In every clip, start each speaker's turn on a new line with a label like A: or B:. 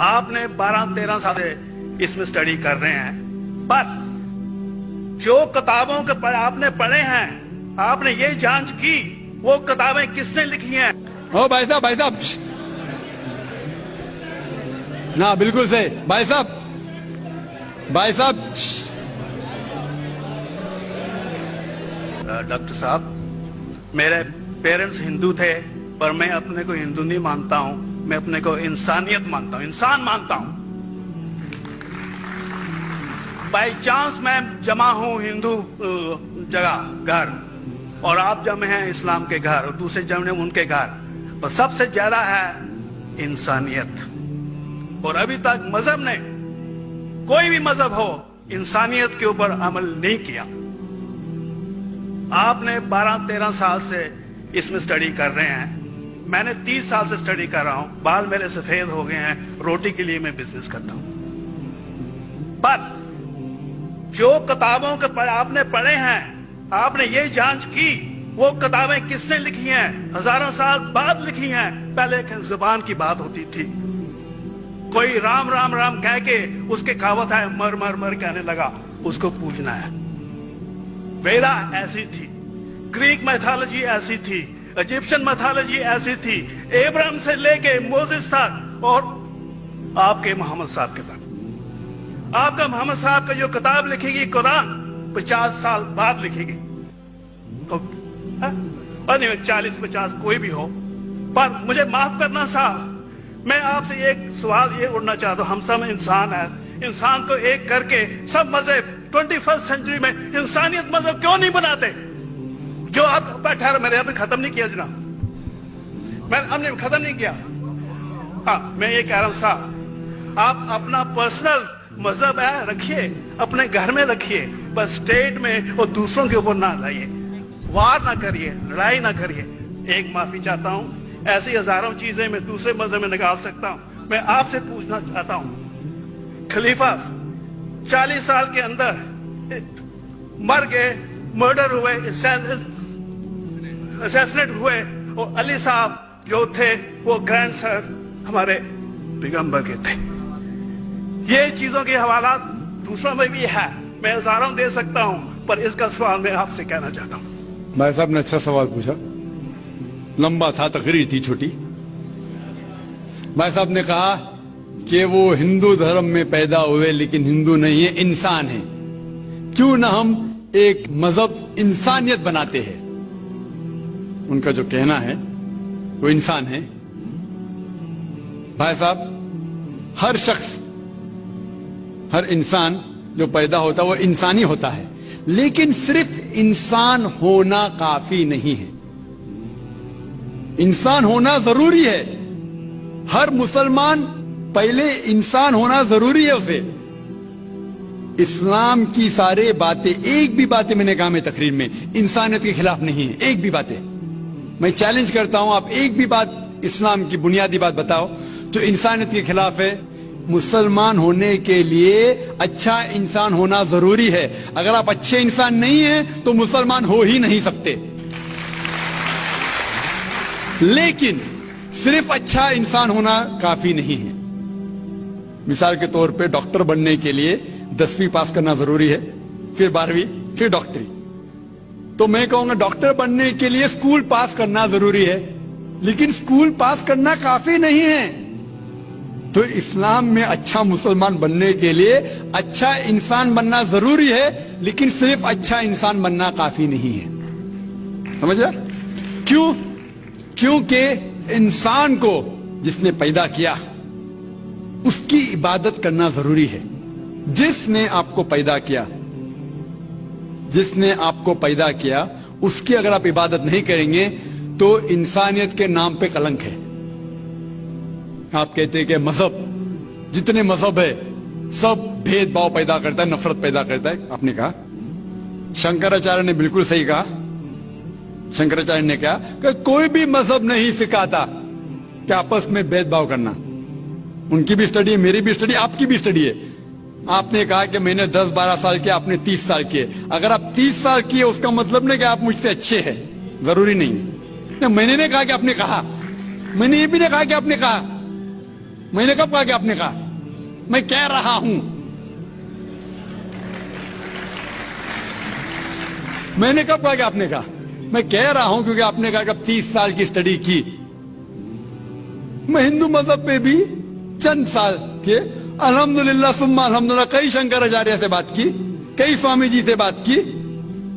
A: آپ نے 12-13 سال سے اس میں سٹڈی کر رہے ہیں، پر جو کتابوں کے آپ نے پڑھے ہیں، آپ نے یہ جانچ کی وہ کتابیں کس نے لکھی ہیں؟
B: بھائی صاحب نا بالکل صحیح بھائی صاحب
A: ڈاکٹر صاحب، میرے پیرنٹس ہندو تھے، پر میں اپنے کو ہندو نہیں مانتا ہوں، میں اپنے کو انسانیت مانتا ہوں، انسان مانتا ہوں۔ بائی چانس میں جمع ہوں ہندو جگہ گھر، اور آپ جمع ہیں اسلام کے گھر، اور دوسرے جمع ہیں ان کے گھر، پر سب سے زیادہ ہے انسانیت۔ اور ابھی تک مذہب نے، کوئی بھی مذہب ہو، انسانیت کے اوپر عمل نہیں کیا۔ آپ نے 12-13 سال سے اس میں سٹڈی کر رہے ہیں، میں نے 30 سال سے سٹڈی کر رہا ہوں، بال میرے سفید ہو گئے ہیں، روٹی کے لیے میں بزنس کرتا ہوں۔ پر جو کتابوں کے آپ نے پڑھے ہیں، آپ نے یہ جانچ کی وہ کتابیں کس نے لکھی ہیں؟ ہزاروں سال بعد لکھی ہیں۔ پہلے ایک زبان کی بات ہوتی تھی، کوئی رام رام رام کہہ کے اس کے کہاوت ہے مر مر مر کہنے لگا، اس کو پوجنا ہے۔ ویدا ایسی تھی، گریک میتھالوجی ایسی تھی، ایجپشن میتھالوجی ایسی تھی، ابراہیم سے لے کے موزس تک، اور آپ کے محمد صاحب کے تک۔ آپ کا محمد صاحب کا جو کتاب لکھے گی قرآن 50 سال بعد لکھے گی، 40-50 کوئی بھی ہو۔ پر مجھے معاف کرنا صاحب، میں آپ سے ایک سوال یہ اڑنا چاہتا ہوں، ہم سب انسان ہیں، انسان کو ایک کر کے سب مذہب 21 سینچری میں انسانیت مذہب کیوں نہیں بناتے؟ جو آپ ٹھہرو، میں نے ابھی ختم نہیں کیا جناب، ہم نے ختم نہیں کیا۔ ہاں، میں یہ کہہ رہا ہوں صاحب، آپ اپنا پرسنل مذہب ہے رکھیے، اپنے گھر میں رکھیے، بس اسٹیٹ میں اور دوسروں کے اوپر نہ لائیے، وار نہ کریے، لڑائی نہ کریے۔ ایک معافی چاہتا ہوں، ایسی ہزاروں چیزیں میں دوسرے مذہب میں نکال سکتا ہوں۔ میں آپ سے پوچھنا چاہتا ہوں، خلیفہ 40 سال کے اندر مر گئے، مرڈر ہوئے، اسیسنیٹ ہوئے، اور علی صاحب جو تھے وہ گرینڈ سر ہمارے پیغمبر کے تھے۔ یہ چیزوں کے حوالات دوسروں میں بھی ہے، میں ہزاروں دے سکتا ہوں، پر اس کا سوال میں آپ سے کہنا چاہتا ہوں۔
B: بھائی صاحب نے اچھا سوال پوچھا، لمبا تھا، تقریر تھی چھوٹی۔ بھائی صاحب نے کہا کہ وہ ہندو دھرم میں پیدا ہوئے لیکن ہندو نہیں ہے، انسان ہے، کیوں نہ ہم ایک مذہب انسانیت بناتے ہیں؟ ان کا جو کہنا ہے وہ انسان ہے۔ بھائی صاحب، ہر شخص، ہر انسان جو پیدا ہوتا ہے وہ انسانی ہوتا ہے، لیکن صرف انسان ہونا کافی نہیں ہے، انسان ہونا ضروری ہے۔ ہر مسلمان پہلے انسان ہونا ضروری ہے اسے۔ اسلام کی سارے باتیں، ایک بھی باتیں میں نے کہا میں تقریر میں، انسانیت کے خلاف نہیں ہے، ایک بھی باتیں۔ میں چیلنج کرتا ہوں، آپ ایک بھی بات اسلام کی بنیادی بات بتاؤ تو انسانیت کے خلاف ہے۔ مسلمان ہونے کے لیے اچھا انسان ہونا ضروری ہے، اگر آپ اچھے انسان نہیں ہیں تو مسلمان ہو ہی نہیں سکتے۔ لیکن صرف اچھا انسان ہونا کافی نہیں ہے۔ مثال کے طور پہ ڈاکٹر بننے کے لیے 10ویں پاس کرنا ضروری ہے، پھر 12ویں، پھر ڈاکٹری۔ تو میں کہوں گا ڈاکٹر بننے کے لیے اسکول پاس کرنا ضروری ہے، لیکن اسکول پاس کرنا کافی نہیں ہے۔ تو اسلام میں اچھا مسلمان بننے کے لیے اچھا انسان بننا ضروری ہے، لیکن صرف اچھا انسان بننا کافی نہیں ہے۔ سمجھا؟ کیوں؟ کیونکہ انسان کو جس نے پیدا کیا اس کی عبادت کرنا ضروری ہے۔ جس نے آپ کو پیدا کیا، جس نے آپ کو پیدا کیا، اس کی اگر آپ عبادت نہیں کریں گے تو انسانیت کے نام پہ کلنک ہے۔ آپ کہتے ہیں کہ مذہب، جتنے مذہب ہے سب بھید بھاؤ پیدا کرتا ہے، نفرت پیدا کرتا ہے۔ آپ نے کہا، شنکراچاریہ نے بالکل صحیح کہا۔ شنکراچاریہ نے کہا کہ کوئی بھی مذہب نہیں سکھاتا کہ آپس میں بھید بھاؤ کرنا۔ ان کی بھی اسٹڈی ہے، میری بھی اسٹڈی، آپ کی بھی اسٹڈی ہے۔ آپ نے کہا کہ میں نے 10-12 سال کیا، آپ نے 30 سال کیے۔ اگر آپ 30 سال کیے اس کا مطلب نہیں کہ آپ مجھ سے اچھے ہیں، ضروری نہیں۔ میں نے نہیں کہا کہ آپ نے کہا، میں نے یہ بھی نہیں کہا کہ آپ نے کہا، میں نے کب کہا کہ آپ نے کہا؟ میں کہہ رہا ہوں. میں نے کب کہا کہ آپ نے کہا؟ میں کہہ رہا ہوں کیونکہ آپ نے کہا کہ اب 30 سال کی اسٹڈی کی. میں ہندو مذہب پہ بھی چند سال کے الحمدللہ ثم الحمدللہ کئی شنکراچاریہ سے بات کی, کئی سوامی جی سے بات کی,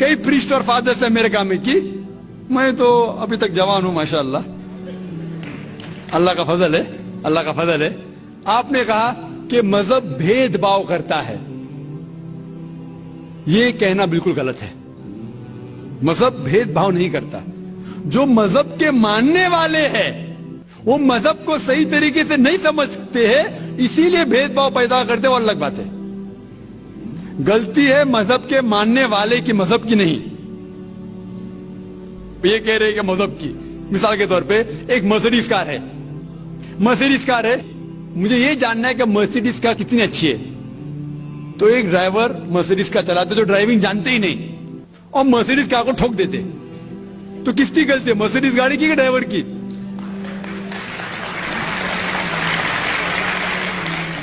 B: کئی پریسٹ اور فادر سے امریکہ میں کی. میں تو ابھی تک جوان ہوں ماشاءاللہ, اللہ کا فضل ہے, اللہ کا فضل ہے. آپ نے کہا کہ مذہب بھید بھاؤ کرتا ہے. یہ کہنا بالکل غلط ہے. مذہب بھید بھاؤ نہیں کرتا. جو مذہب کے ماننے والے ہیں وہ مذہب کو صحیح طریقے سے نہیں سمجھتے ہیں, اسی لیے بھید بھاؤ پیدا کرتے ہیں, وہ الگ بات ہے. غلطی ہے مذہب کے ماننے والے کی, مذہب کی نہیں. یہ کہہ رہے کہ مذہب کی, مثال کے طور پہ ایک مرسیڈیز کار ہے, مرسیڈیز کار ہے, مجھے یہ جاننا ہے کہ مرسیڈیز کار کتنی اچھی ہے. تو ایک ڈرائیور مرسیڈیز کار چلاتے جو ڈرائیونگ جانتے ہی نہیں اور مرسیڈیز کار کو ٹھوک دیتے, تو کس کی غلطی ہے, مرسیڈیز گاڑی کی کہ ڈرائیور کی؟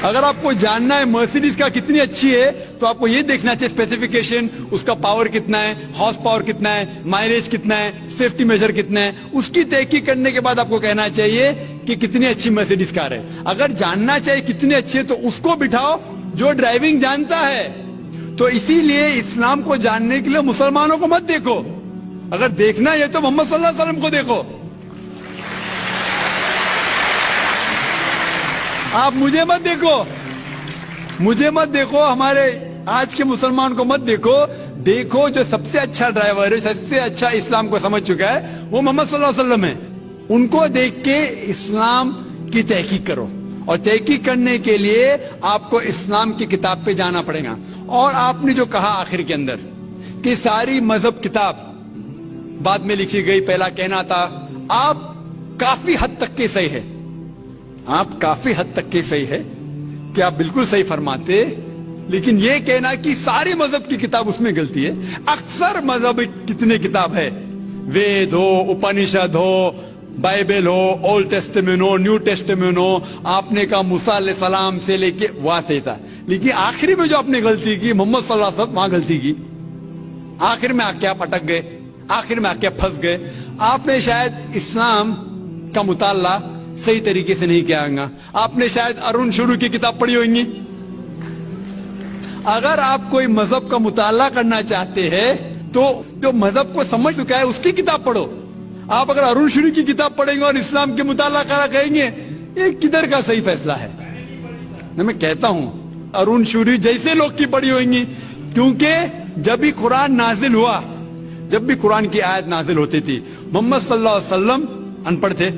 B: اگر آپ کو جاننا ہے مرسیڈیز کار کتنی اچھی ہے تو آپ کو یہ دیکھنا چاہیے اسپیسیفیکیشن, اس کا پاور کتنا ہے, ہارس پاور کتنا ہے, مائلیج کتنا ہے, سیفٹی میجر کتنا ہے. اس کی تحقیق کرنے کے بعد آپ کو کہنا چاہیے کہ کتنی اچھی مرسیڈیز کار ہے. اگر جاننا چاہیے کتنی اچھی ہے تو اس کو بٹھاؤ جو ڈرائیونگ جانتا ہے. تو اسی لیے اسلام کو جاننے کے لیے مسلمانوں کو مت دیکھو, اگر دیکھنا ہے تو محمد صلی اللہ علیہ وسلم کو دیکھو. آپ مجھے مت دیکھو, مجھے مت دیکھو, ہمارے آج کے مسلمان کو مت دیکھو. دیکھو جو سب سے اچھا ڈرائیور ہے, سب سے اچھا اسلام کو سمجھ چکا ہے, وہ محمد صلی اللہ علیہ وسلم ہے. ان کو دیکھ کے اسلام کی تحقیق کرو, اور تحقیق کرنے کے لیے آپ کو اسلام کی کتاب پہ جانا پڑے گا. اور آپ نے جو کہا آخر کے اندر کہ ساری مذہب کتاب بعد میں لکھی گئی, پہلا کہنا تھا, آپ کافی حد تک کے صحیح ہے, آپ کافی حد تک کے صحیح ہے کہ آپ بالکل صحیح فرماتے, لیکن یہ کہنا کہ ساری مذہب کی کتاب اس میں غلطی ہے. اکثر مذہب کتنے کتاب ہے, وید ہو, اپنشد ہو, بائبل ہو, اولڈ ٹیسٹمنٹ ہو, نیو ٹیسٹمنٹ ہو, آپ نے کہا موسیٰ علیہ السلام سے لے کے واسطے تھا, لیکن آخری میں جو آپ نے غلطی کی محمد صلی اللہ علیہ وسلم, وہاں غلطی کی. آخر میں آ کے آپ اٹک گئے, آخر میں آ کے پھنس گئے. آپ نے شاید اسلام کا مطالعہ صحیح طریقے سے نہیں کیا گا. آپ نے شاید ارون شروع کی کتاب پڑھی ہوگی. اگر آپ کوئی مذہب کا مطالعہ کرنا چاہتے ہیں تو جو مذہب کو سمجھ چکا ہے اس کی کتاب پڑھو. آپ اگر ارون شروع کی کتاب پڑھیں گے اور اسلام کے مطالعہ کرا کہیں گے, یہ کدھر کا صحیح فیصلہ ہے؟ میں کہتا ہوں ارون شوری جیسے لوگ کی پڑھی ہوئیں گی, کیونکہ جب بھی قرآن نازل ہوا, جب بھی قرآن کی آیت نازل ہوتی تھی, محمد صلی اللہ علیہ وسلم ان پڑھ تھے.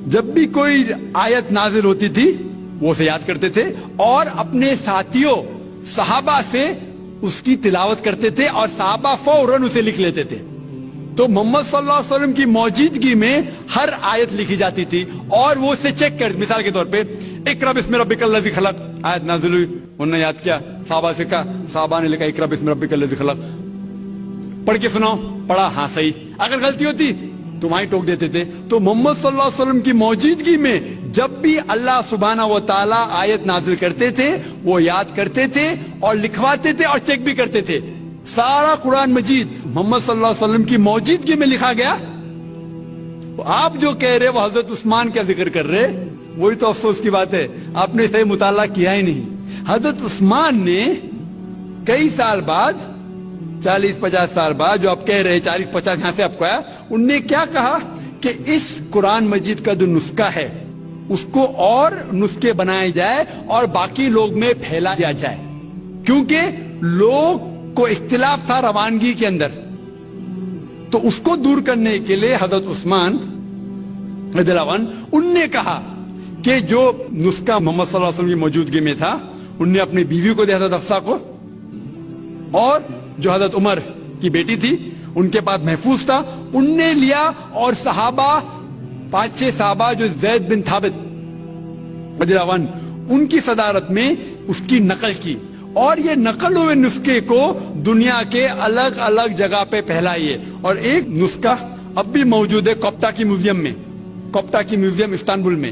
B: جب بھی کوئی آیت نازل ہوتی تھی وہ اسے یاد کرتے تھے اور اپنے ساتھیوں صحابہ سے اس کی تلاوت کرتے تھے, اور صحابہ فوراً اسے لکھ لیتے تھے. تو محمد صلی اللہ علیہ وسلم کی موجودگی میں ہر آیت لکھی جاتی تھی اور وہ اسے چیک کر, مثال کے طور پہ اقرا بسم ربک الذی خلق آیت نازل ہوئی, انہوں نے یاد کیا, صحابہ سے کہا, صحابہ نے لکھا اقرا بسم ربک الذی خلق, پڑھ کے سناؤ, پڑھا, ہاں صحیح. اگر غلطی ہوتی تو وہیں ٹوک دیتے تھے. تو محمد صلی اللہ علیہ وسلم کی موجودگی میں جب بھی اللہ سبحانہ و تعالی آیت نازل کرتے تھے وہ یاد کرتے تھے اور لکھواتے تھے اور چیک بھی کرتے تھے. سارا قرآن مجید محمد صلی اللہ علیہ وسلم کی موجودگی میں لکھا گیا. آپ جو کہہ رہے وہ حضرت عثمان کا ذکر کر رہے, وہی تو افسوس کی بات ہے, آپ نے صحیح مطالعہ کیا ہی نہیں. حضرت عثمان نے کئی سال بعد, 40-50 سال بعد, جو آپ کہہ رہے 40-50 یہاں سے آپ کو آیا, ان نے کیا کہا کہ اس قرآن مجید کا جو نسخہ ہے اس کو اور نسخے بنائے جائے اور باقی لوگ میں پھیلا دیا جائے, کیونکہ لوگ کو اختلاف تھا روانگی کے اندر. تو اس کو دور کرنے کے لیے حضرت عثمان رضی اللہ عنہ, ان نے کہا کہ جو نسخہ محمد صلی اللہ علیہ وسلم کی موجودگی میں تھا ان نے اپنی بیوی کو دیا, حضرت حفصہ کو, اور جو حضرت عمر کی بیٹی تھی ان کے پاس محفوظ تھا, ان نے لیا. اور صحابہ 5-6 صحابہ جو زید بن ثابت رضی اللہ عنہ, ان کی صدارت میں اس کی نقل کی, اور یہ نقل ہوئے نسخے کو دنیا کے الگ الگ جگہ پہ پھیلائیے. اور ایک نسخہ اب بھی موجود ہے کوپٹا کی میوزیم میں, کوپٹا کی میوزیم استنبول میں.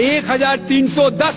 B: 1310।